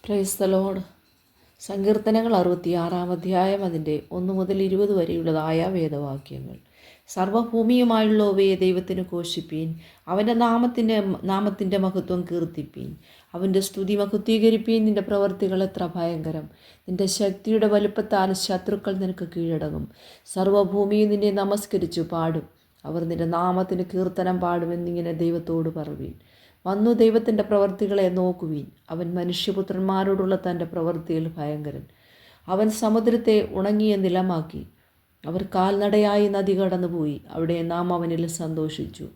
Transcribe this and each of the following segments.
Praise the Lord. സങ്കീർത്തനങ്ങൾ 66 അധ്യായം അതിൻ്റെ 1 മുതൽ 20 വരെയുള്ളതായ വേദവാക്യങ്ങൾ. സർവ്വഭൂമിയുമായുള്ളവയെ ദൈവത്തിന് ഘോഷിപ്പീൻ, അവൻ്റെ നാമത്തിൻ്റെ മഹത്വം കീർത്തിപ്പീൻ, അവൻ്റെ സ്തുതി മഹത്വീകരിപ്പീൻ. നിൻ്റെ പ്രവർത്തികൾ എത്ര ഭയങ്കരം! നിൻ്റെ ശക്തിയുടെ വലുപ്പത്താൽ ശത്രുക്കൾ നിനക്ക് കീഴടങ്ങും. സർവ്വഭൂമിയും നിന്നെ നമസ്കരിച്ചു പാടും, അവർ നിൻ്റെ നാമത്തിന് കീർത്തനം പാടുമെന്നിങ്ങനെ ദൈവത്തോട് പറയുവീൻ. വന്നു ദൈവത്തിൻ്റെ പ്രവർത്തികളെ നോക്കുവീൻ. അവൻ മനുഷ്യപുത്രന്മാരോടുള്ള തൻ്റെ പ്രവൃത്തിയിൽ ഭയങ്കരൻ. അവൻ സമുദ്രത്തെ ഉണങ്ങിയ നിലമാക്കി. അവർ കാൽനടയായി നദി കടന്നുപോയി. അവിടെ നാം അവനിൽ സന്തോഷിച്ചു.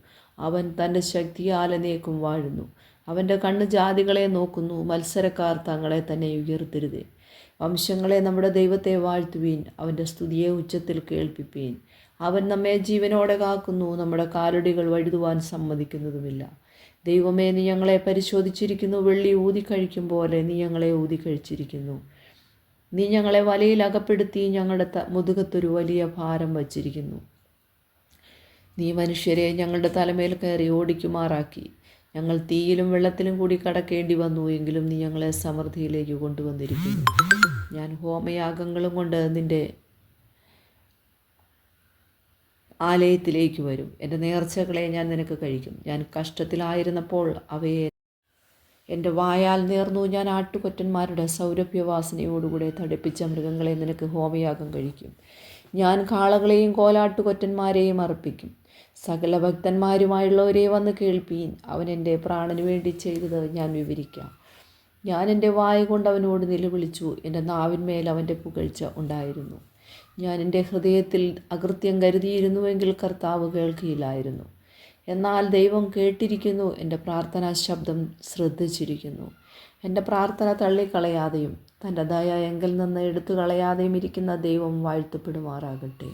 അവൻ തൻ്റെ ശക്തിയാൽ എന്നേക്കും വാഴുന്നു. അവൻ്റെ കണ്ണ് ജാതികളെ നോക്കുന്നു. മത്സരക്കാർ തങ്ങളെ തന്നെ ഉയർത്തരുതേ. വംശങ്ങളെ നമ്മുടെ ദൈവത്തെ വാഴ്ത്തുവീൻ, അവൻ്റെ സ്തുതിയെ ഉച്ചത്തിൽ കേൾപ്പിപ്പീൻ. അവൻ നമ്മെ ജീവനോടെ കാക്കുന്നു, നമ്മുടെ കാലടികൾ വഴുതുവാൻ സമ്മതിക്കുന്നതുമില്ല. ദൈവമേ, നീ ഞങ്ങളെ പരിശോധിച്ചിരിക്കുന്നു. വെള്ളി ഊതിക്കഴിക്കും പോലെ നീ ഞങ്ങളെ ഊതിക്കഴിച്ചിരിക്കുന്നു. നീ ഞങ്ങളെ വലയിൽ അകപ്പെടുത്തി ഞങ്ങളുടെ മുതുകത്തൊരു വലിയ ഭാരം വച്ചിരിക്കുന്നു. നീ മനുഷ്യരെ ഞങ്ങളുടെ തലമേൽ കയറി ഓടിക്കുമാറാക്കി. ഞങ്ങൾ തീയിലും വെള്ളത്തിലും കൂടി കടക്കേണ്ടി വന്നു, എങ്കിലും നീ ഞങ്ങളെ സമൃദ്ധിയിലേക്ക് കൊണ്ടുവന്നിരിക്കുന്നു. ഞാൻ ഹോമയാഗങ്ങളും കൊണ്ട് നിൻ്റെ ആലയത്തിലേക്ക് വരും. എൻ്റെ നേർച്ചകളെ ഞാൻ നിനക്ക് കഴിക്കും. ഞാൻ കഷ്ടത്തിലായിരുന്നപ്പോൾ അവയെ എൻ്റെ വായാൽ നേർന്നു. ഞാൻ ആട്ടുകൊറ്റന്മാരുടെ സൗരഭ്യവാസനയോടുകൂടെ തടിപ്പിച്ച മൃഗങ്ങളെ നിനക്ക് ഹോമയാഗം കഴിക്കും. ഞാൻ കാളകളെയും കോലാട്ടുകൊറ്റന്മാരെയും അർപ്പിക്കും. സകല ഭക്തന്മാരുമായുള്ളവരെ വന്ന് കേൾപ്പീൻ. അവൻ എൻ്റെ പ്രാണന് വേണ്ടി ചെയ്തത് ഞാൻ വിവരിക്കാം. ഞാൻ എൻ്റെ വായ കൊണ്ട് അവനോട് നിലവിളിച്ചു. എൻ്റെ നാവിന്മേൽ അവൻ്റെ പുകഴ്ച ഉണ്ടായിരുന്നു. ഞാൻ എൻ്റെ ഹൃദയത്തിൽ അകൃത്യം കരുതിയിരുന്നുവെങ്കിൽ കർത്താവ് കേൾക്കുകയില്ലായിരുന്നു. എന്നാൽ ദൈവം കേട്ടിരിക്കുന്നു, എൻ്റെ പ്രാർത്ഥനാ ശബ്ദം ശ്രദ്ധിച്ചിരിക്കുന്നു. എൻ്റെ പ്രാർത്ഥന തള്ളിക്കളയാതെയും തൻ്റെ ദയ എങ്കിൽ നിന്ന് എടുത്തു കളയാതെയും ഇരിക്കുന്ന ദൈവം വാഴ്ത്തപ്പെടുമാറാകട്ടെ.